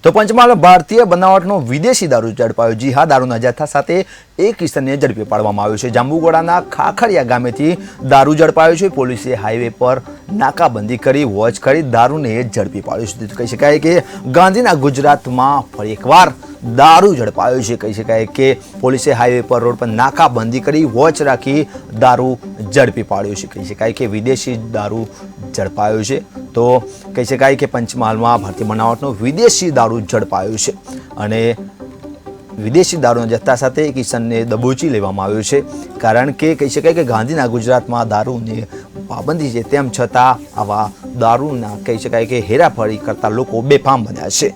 તો પંચમહાલમાં ભારતીય બનાવટનો વિદેશી દારૂ ઝડપાયો। જી હા, દારૂના જથ્થા સાથે એક કિસ્સાને ઝડપી પાડવામાં આવ્યો છે। જાંબુગોડાના ખાખરિયા ગામેથી દારૂ ઝડપાયો છે। પોલીસે હાઈવે પર નાકાબંધી કરી વોચ કરી દારૂને ઝડપી પાડ્યો છે। કહી શકાય કે ગાંધીના ગુજરાતમાં ફરી એકવાર દારૂ ઝડપાયો છે। કહી શકાય કે પોલીસે હાઈવે પર રોડ પર નાકાબંધી કરી વોચ રાખી દારૂ ઝડપી પાડ્યો છે। કહી શકાય કે વિદેશી દારૂ ઝડપાયો છે। તો કહી શકાય કે પંચમહાલમાં ભારતીય બનાવટનો વિદેશી દારૂ ઝડપાયો છે અને વિદેશી દારૂના જથ્થા સાથે એક કિસ્સાને દબોચી લેવામાં આવ્યો છે। કારણ કે કહી શકાય કે ગાંધીના ગુજરાતમાં દારૂની પાબંદી છે, તેમ છતાં આવા દારૂના કહી શકાય કે હેરાફેરી કરતા લોકો બેફામ બન્યા છે।